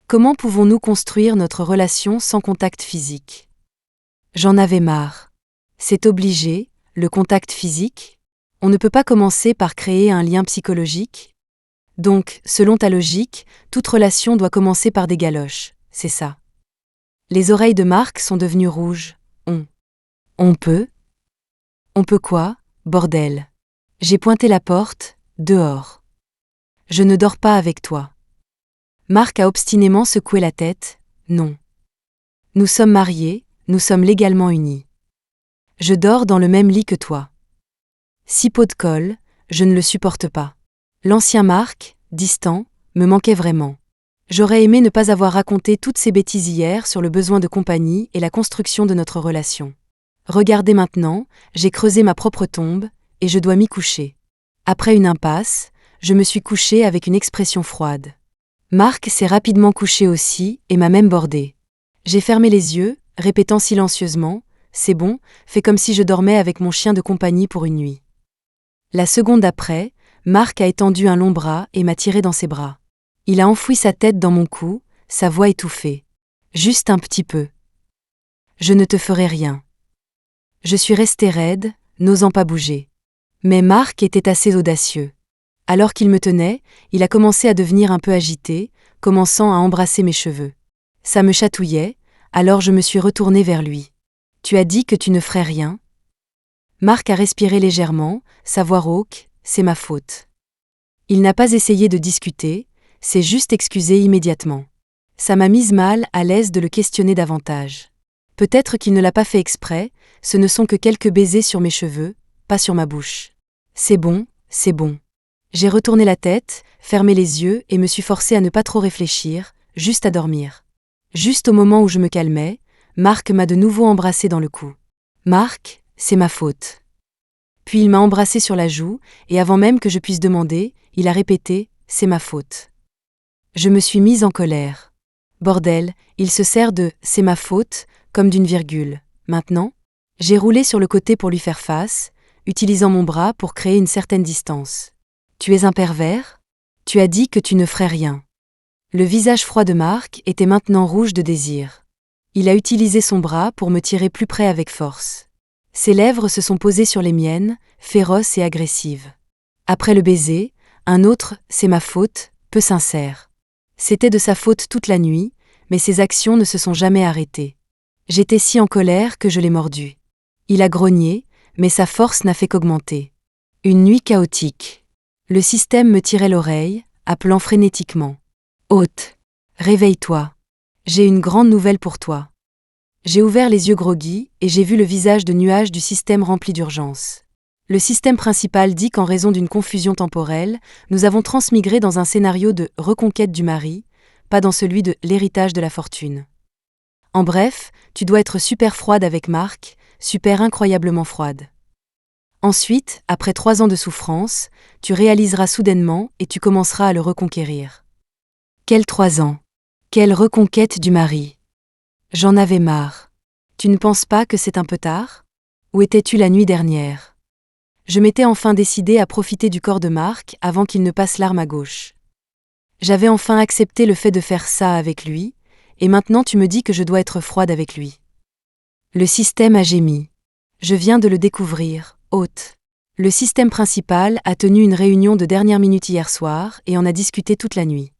A: Comment pouvons-nous construire notre relation sans contact physique? J'en avais marre. C'est obligé, le contact physique? On ne peut pas commencer par créer un lien psychologique? Donc, selon ta logique, toute relation doit commencer par des galoches, c'est ça. Les oreilles de Mark sont devenues rouges. On peut? On peut quoi, bordel? J'ai pointé la porte, dehors. Je ne dors pas avec toi. Mark a obstinément secoué la tête, non. Nous sommes mariés, nous sommes légalement unis. Je dors dans le même lit que toi. Si pot de colle, je ne le supporte pas. L'ancien Mark, distant, me manquait vraiment. J'aurais aimé ne pas avoir raconté toutes ces bêtises hier sur le besoin de compagnie et la construction de notre relation. Regardez maintenant, j'ai creusé ma propre tombe, et je dois m'y coucher. Après une impasse, je me suis couché avec une expression froide. Mark s'est rapidement couché aussi et m'a même bordé. J'ai fermé les yeux, répétant silencieusement « C'est bon, fais comme si je dormais avec mon chien de compagnie pour une nuit ». La seconde après, Mark a étendu un long bras et m'a tiré dans ses bras. Il a enfoui sa tête dans mon cou, sa voix étouffée. Juste un petit peu. Je ne te ferai rien. Je suis restée raide, n'osant pas bouger. Mais Mark était assez audacieux. Alors qu'il me tenait, il a commencé à devenir un peu agité, commençant à embrasser mes cheveux. Ça me chatouillait, alors je me suis retournée vers lui. « Tu as dit que tu ne ferais rien ?» Mark a respiré légèrement, sa voix rauque, « C'est ma faute. » Il n'a pas essayé de discuter, s'est juste excusé immédiatement. Ça m'a mise mal à l'aise de le questionner davantage. Peut-être qu'il ne l'a pas fait exprès, ce ne sont que quelques baisers sur mes cheveux, pas sur ma bouche. C'est bon, c'est bon. J'ai retourné la tête, fermé les yeux et me suis forcée à ne pas trop réfléchir, juste à dormir. Juste au moment où je me calmais, Mark m'a de nouveau embrassé dans le cou. Mark, c'est ma faute. Puis il m'a embrassé sur la joue, et avant même que je puisse demander, il a répété « C'est ma faute ». Je me suis mise en colère. Bordel, il se sert de « c'est ma faute » comme d'une virgule. Maintenant, j'ai roulé sur le côté pour lui faire face, utilisant mon bras pour créer une certaine distance. Tu es un pervers? Tu as dit que tu ne ferais rien. Le visage froid de Mark était maintenant rouge de désir. Il a utilisé son bras pour me tirer plus près avec force. Ses lèvres se sont posées sur les miennes, féroces et agressives. Après le baiser, un autre « c'est ma faute » peu sincère. C'était de sa faute toute la nuit, mais ses actions ne se sont jamais arrêtées. J'étais si en colère que je l'ai mordu. Il a grogné, mais sa force n'a fait qu'augmenter. Une nuit chaotique. Le système me tirait l'oreille, appelant frénétiquement. « Hôte, réveille-toi. J'ai une grande nouvelle pour toi. » J'ai ouvert les yeux groggy et j'ai vu le visage de nuage du système rempli d'urgence. Le système principal dit qu'en raison d'une confusion temporelle, nous avons transmigré dans un scénario de « reconquête du mari », pas dans celui de « l'héritage de la fortune ». En bref, tu dois être super froide avec Mark, super incroyablement froide. Ensuite, après 3 ans de souffrance, tu réaliseras soudainement et tu commenceras à le reconquérir. Quels 3 ans? Quelle reconquête du mari? J'en avais marre. Tu ne penses pas que c'est un peu tard? Où étais-tu la nuit dernière? Je m'étais enfin décidée à profiter du corps de Mark avant qu'il ne passe l'arme à gauche. J'avais enfin accepté le fait de faire ça avec lui, et maintenant tu me dis que je dois être froide avec lui. Le système a gémi. Je viens de le découvrir, hôte. Le système principal a tenu une réunion de dernière minute hier soir et en a discuté toute la nuit.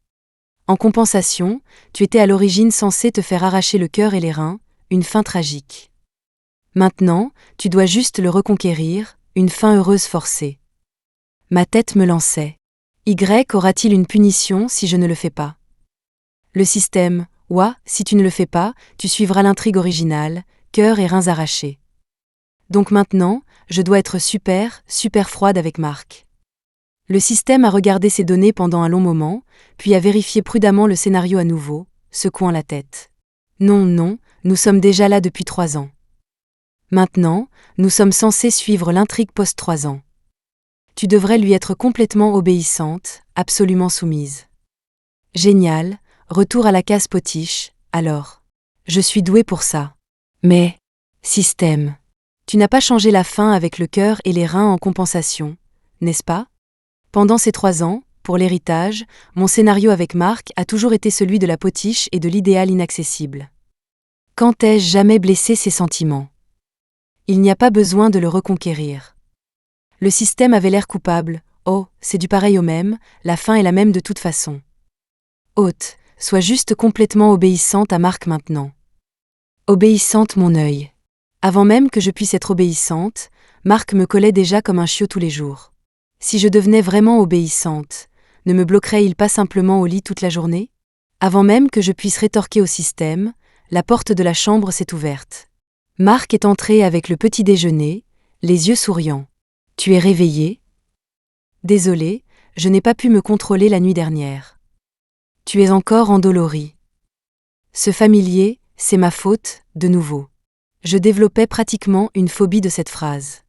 A: En compensation, tu étais à l'origine censé te faire arracher le cœur et les reins, une fin tragique. Maintenant, tu dois juste le reconquérir, une fin heureuse forcée. Ma tête me lançait. Y aura-t-il une punition si je ne le fais pas? Le système, ouah, si tu ne le fais pas, tu suivras l'intrigue originale, cœur et reins arrachés. Donc maintenant, je dois être super froide avec Marc. Le système a regardé ces données pendant un long moment, puis a vérifié prudemment le scénario à nouveau, secouant la tête. Non, nous sommes déjà là depuis 3 ans. Maintenant, nous sommes censés suivre l'intrigue post-3 ans. Tu devrais lui être complètement obéissante, absolument soumise. Génial, retour à la case potiche, alors. Je suis douée pour ça. Mais, système, tu n'as pas changé la fin avec le cœur et les reins en compensation, n'est-ce pas? Pendant ces 3 ans, pour l'héritage, mon scénario avec Marc a toujours été celui de la potiche et de l'idéal inaccessible. Quand ai-je jamais blessé ses sentiments? Il n'y a pas besoin de le reconquérir. Le système avait l'air coupable. Oh, c'est du pareil au même, la fin est la même de toute façon. Haute, sois juste complètement obéissante à Marc maintenant. Obéissante mon œil. Avant même que je puisse être obéissante, Marc me collait déjà comme un chiot tous les jours. Si je devenais vraiment obéissante, ne me bloquerait-il pas simplement au lit toute la journée? Avant même que je puisse rétorquer au système, la porte de la chambre s'est ouverte. Marc est entré avec le petit déjeuner, les yeux souriants. Tu es réveillé? Désolé, je n'ai pas pu me contrôler la nuit dernière. Tu es encore endolori. Ce familier, c'est ma faute, de nouveau. Je développais pratiquement une phobie de cette phrase.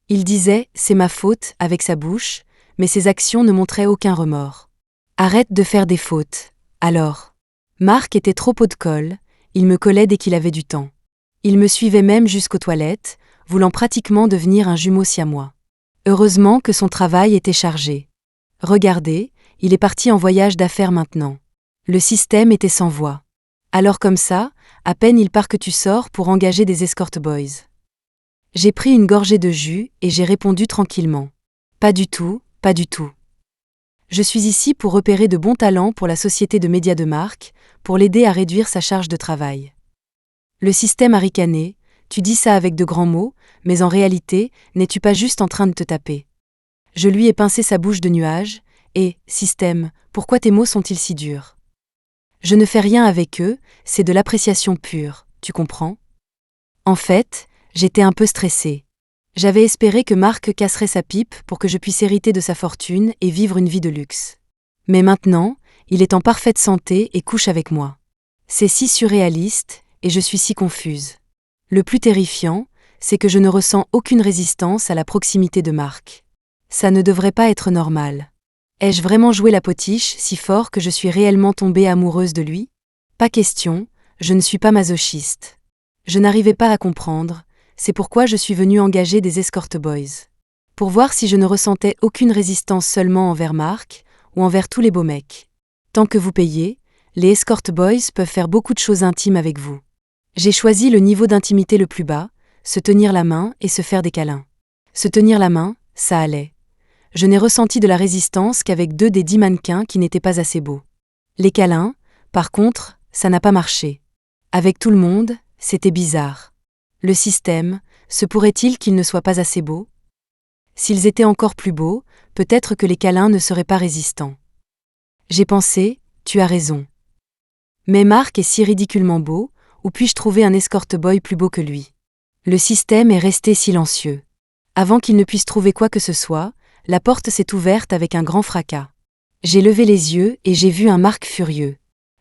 A: Il disait « c'est ma faute » avec sa bouche, mais ses actions ne montraient aucun remords. Arrête de faire des fautes, alors. Marc était trop pot de colle, il me collait dès qu'il avait du temps. Il me suivait même jusqu'aux toilettes, voulant pratiquement devenir un jumeau siamois. Heureusement que son travail était chargé. Regardez, il est parti en voyage d'affaires maintenant. Le système était sans voix. Alors comme ça, à peine il part que tu sors pour engager des escort boys. J'ai pris une gorgée de jus et j'ai répondu tranquillement. Pas du tout, pas du tout. Je suis ici pour repérer de bons talents pour la société de médias de Marc, pour l'aider à réduire sa charge de travail. Le système a ricané, tu dis ça avec de grands mots, mais en réalité, n'es-tu pas juste en train de te taper? Je lui ai pincé sa bouche de nuage, et, système, pourquoi tes mots sont-ils si durs? Je ne fais rien avec eux, c'est de l'appréciation pure, tu comprends? En fait, j'étais un peu stressée. J'avais espéré que Marc casserait sa pipe pour que je puisse hériter de sa fortune et vivre une vie de luxe. Mais maintenant, il est en parfaite santé et couche avec moi. C'est si surréaliste, et je suis si confuse. Le plus terrifiant, c'est que je ne ressens aucune résistance à la proximité de Marc. Ça ne devrait pas être normal. Ai-je vraiment joué la potiche si fort que je suis réellement tombée amoureuse de lui? Pas question, je ne suis pas masochiste. Je n'arrivais pas à comprendre, c'est pourquoi je suis venue engager des escort boys. Pour voir si je ne ressentais aucune résistance seulement envers Marc, ou envers tous les beaux mecs. Tant que vous payez, les escort boys peuvent faire beaucoup de choses intimes avec vous. J'ai choisi le niveau d'intimité le plus bas, se tenir la main et se faire des câlins. Se tenir la main, ça allait. Je n'ai ressenti de la résistance qu'avec 2 des 10 mannequins qui n'étaient pas assez beaux. Les câlins, par contre, ça n'a pas marché. Avec tout le monde, c'était bizarre. Le système, se pourrait-il qu'ils ne soient pas assez beaux? S'ils étaient encore plus beaux, peut-être que les câlins ne seraient pas résistants. J'ai pensé, tu as raison. Mais Marc est si ridiculement beau, où puis-je trouver un escort boy plus beau que lui? Le système est resté silencieux. Avant qu'il ne puisse trouver quoi que ce soit, la porte s'est ouverte avec un grand fracas. J'ai levé les yeux et j'ai vu un Marc furieux.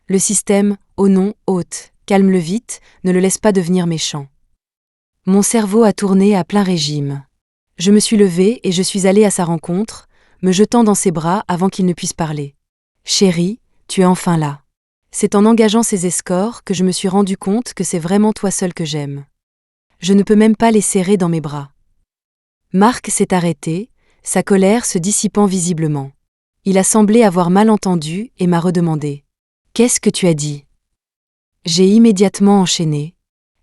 A: Le système, oh non, hôte, calme-le vite, ne le laisse pas devenir méchant. Mon cerveau a tourné à plein régime. Je me suis levée et je suis allée à sa rencontre, me jetant dans ses bras avant qu'il ne puisse parler. Chérie, tu es enfin là. C'est en engageant ces escorts que je me suis rendu compte que c'est vraiment toi seul que j'aime. Je ne peux même pas les serrer dans mes bras. Marc s'est arrêté, sa colère se dissipant visiblement. Il a semblé avoir mal entendu et m'a redemandé. « Qu'est-ce que tu as dit ?» J'ai immédiatement enchaîné.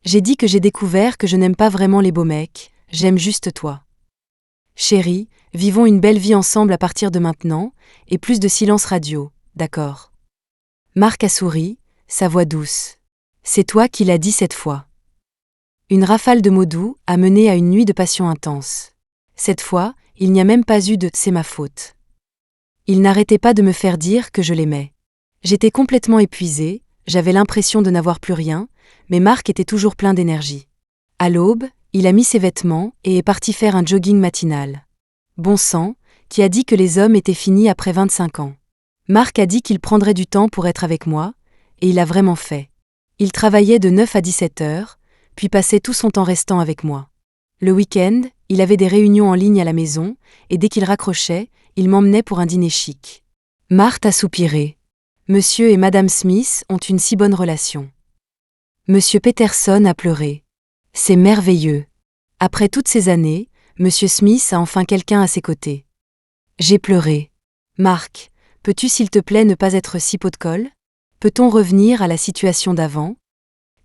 A: J'ai dit que j'ai découvert que je n'aime pas vraiment les beaux mecs, j'aime juste toi. Chérie, vivons une belle vie ensemble à partir de maintenant, et plus de silence radio, d'accord? Marc a souri, sa voix douce. C'est toi qui l'as dit cette fois. Une rafale de mots doux a mené à une nuit de passion intense. Cette fois, il n'y a même pas eu de « c'est ma faute ». Il n'arrêtait pas de me faire dire que je l'aimais. J'étais complètement épuisée, j'avais l'impression de n'avoir plus rien, mais Marc était toujours plein d'énergie. À l'aube, il a mis ses vêtements et est parti faire un jogging matinal. Bon sang, qui a dit que les hommes étaient finis après 25 ans. Marc a dit qu'il prendrait du temps pour être avec moi, et il a vraiment fait. Il travaillait de 9 à 17 heures, puis passait tout son temps restant avec moi. Le week-end, il avait des réunions en ligne à la maison, et dès qu'il raccrochait, il m'emmenait pour un dîner chic. Marthe a soupiré. Monsieur et Madame Smith ont une si bonne relation. Monsieur Peterson a pleuré. C'est merveilleux. Après toutes ces années, Monsieur Smith a enfin quelqu'un à ses côtés. J'ai pleuré. Marc, peux-tu s'il te plaît ne pas être si pot de colle ? Peut-on revenir à la situation d'avant ?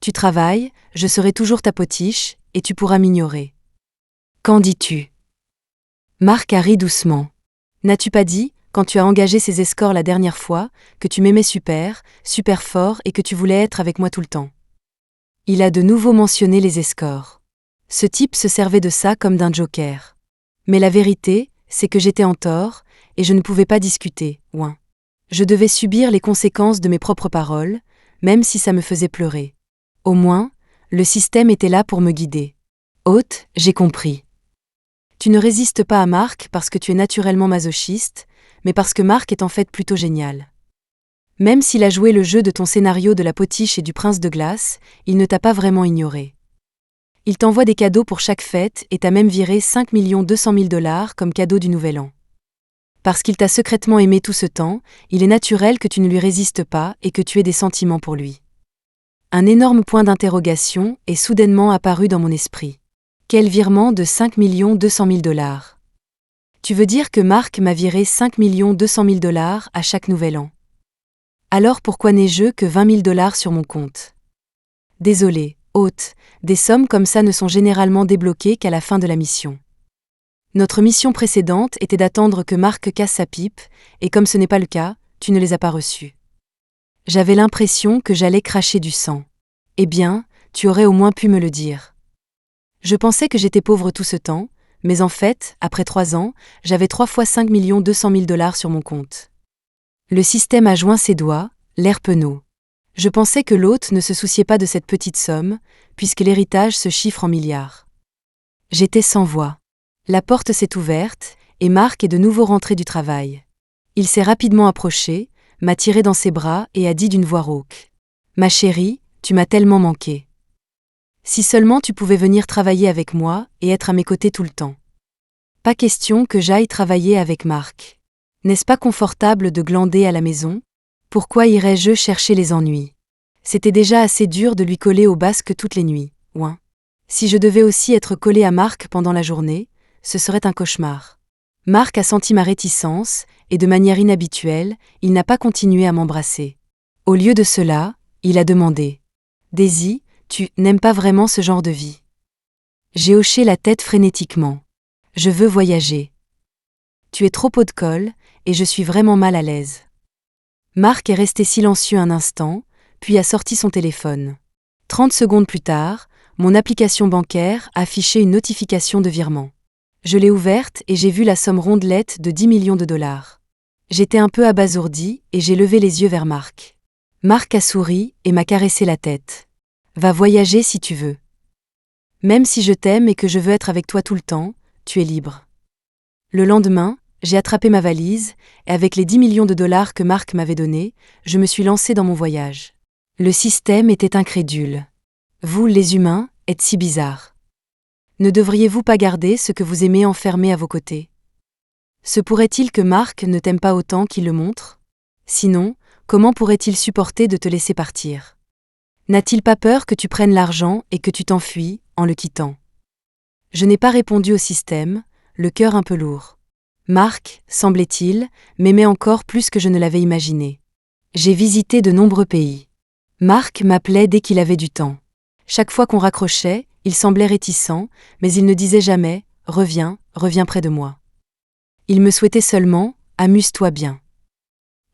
A: Tu travailles, je serai toujours ta potiche, et tu pourras m'ignorer. Qu'en dis-tu ? Marc a ri doucement. N'as-tu pas dit, quand tu as engagé ces escorts la dernière fois, que tu m'aimais super, super fort et que tu voulais être avec moi tout le temps ? Il a de nouveau mentionné les escorts. Ce type se servait de ça comme d'un joker. Mais la vérité, c'est que j'étais en tort, et je ne pouvais pas discuter, ouin. Je devais subir les conséquences de mes propres paroles, même si ça me faisait pleurer. Au moins, le système était là pour me guider. Haute, j'ai compris. Tu ne résistes pas à Marc parce que tu es naturellement masochiste, mais parce que Marc est en fait plutôt génial. Même s'il a joué le jeu de ton scénario de la potiche et du prince de glace, il ne t'a pas vraiment ignoré. Il t'envoie des cadeaux pour chaque fête et t'a même viré 5 200 000 $ comme cadeau du Nouvel An. Parce qu'il t'a secrètement aimé tout ce temps, il est naturel que tu ne lui résistes pas et que tu aies des sentiments pour lui. Un énorme point d'interrogation est soudainement apparu dans mon esprit. Quel virement de 5 200 000 $? Tu veux dire que Marc m'a viré 5 200 000 $ à chaque Nouvel An? Alors pourquoi n'ai-je que 20 000 $ sur mon compte? Désolé, hôte, des sommes comme ça ne sont généralement débloquées qu'à la fin de la mission. Notre mission précédente était d'attendre que Marc casse sa pipe, et comme ce n'est pas le cas, tu ne les as pas reçus. J'avais l'impression que j'allais cracher du sang. Eh bien, tu aurais au moins pu me le dire. Je pensais que j'étais pauvre tout ce temps, mais en fait, après 3 ans, j'avais 3 fois 5 200 000 $ sur mon compte. Le système a joint ses doigts, l'air penaud. Je pensais que l'hôte ne se souciait pas de cette petite somme, puisque l'héritage se chiffre en milliards. J'étais sans voix. La porte s'est ouverte, et Marc est de nouveau rentré du travail. Il s'est rapidement approché, m'a tiré dans ses bras et a dit d'une voix rauque. « Ma chérie, tu m'as tellement manqué. Si seulement tu pouvais venir travailler avec moi et être à mes côtés tout le temps. Pas question que j'aille travailler avec Marc. N'est-ce pas confortable de glander à la maison ? Pourquoi irais-je chercher les ennuis ? C'était déjà assez dur de lui coller au basque toutes les nuits, ouin. Si je devais aussi être collée à Marc pendant la journée, ce serait un cauchemar. » Marc a senti ma réticence, et de manière inhabituelle, il n'a pas continué à m'embrasser. Au lieu de cela, il a demandé « Daisy, tu n'aimes pas vraiment ce genre de vie ?» J'ai hoché la tête frénétiquement. « Je veux voyager. » Tu es trop pot de colle, et je suis vraiment mal à l'aise. Marc est resté silencieux un instant, puis a sorti son téléphone. 30 secondes plus tard, mon application bancaire a affiché une notification de virement. Je l'ai ouverte et j'ai vu la somme rondelette de 10 millions de $. J'étais un peu abasourdie et j'ai levé les yeux vers Marc. Marc a souri et m'a caressé la tête. « Va voyager si tu veux. Même si je t'aime et que je veux être avec toi tout le temps, tu es libre. » Le lendemain, j'ai attrapé ma valise, et avec les 10 millions de $ que Marc m'avait donnés, je me suis lancée dans mon voyage. Le système était incrédule. Vous, les humains, êtes si bizarres. Ne devriez-vous pas garder ce que vous aimez enfermé à vos côtés ? Se pourrait-il que Marc ne t'aime pas autant qu'il le montre ? Sinon, comment pourrait-il supporter de te laisser partir ? N'a-t-il pas peur que tu prennes l'argent et que tu t'enfuis, en le quittant ? Je n'ai pas répondu au système, le cœur un peu lourd. Marc, semblait-il, m'aimait encore plus que je ne l'avais imaginé. J'ai visité de nombreux pays. Marc m'appelait dès qu'il avait du temps. Chaque fois qu'on raccrochait, il semblait réticent, mais il ne disait jamais « Reviens, reviens près de moi ». Il me souhaitait seulement « Amuse-toi bien ».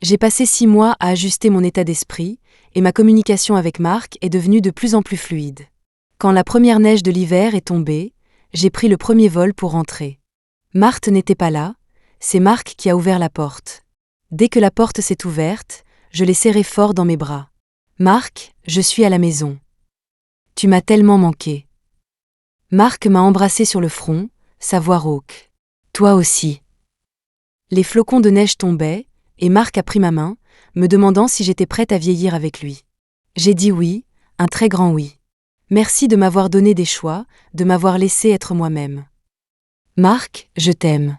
A: J'ai passé 6 mois à ajuster mon état d'esprit, et ma communication avec Marc est devenue de plus en plus fluide. Quand la première neige de l'hiver est tombée, j'ai pris le premier vol pour rentrer. Marthe n'était pas là, c'est Marc qui a ouvert la porte. Dès que la porte s'est ouverte, je l'ai serré fort dans mes bras. Marc, je suis à la maison. Tu m'as tellement manqué. Marc m'a embrassé sur le front, sa voix rauque. Toi aussi. Les flocons de neige tombaient, et Marc a pris ma main, me demandant si j'étais prête à vieillir avec lui. J'ai dit oui, un très grand oui. Merci de m'avoir donné des choix, de m'avoir laissé être moi-même. Marc, je t'aime.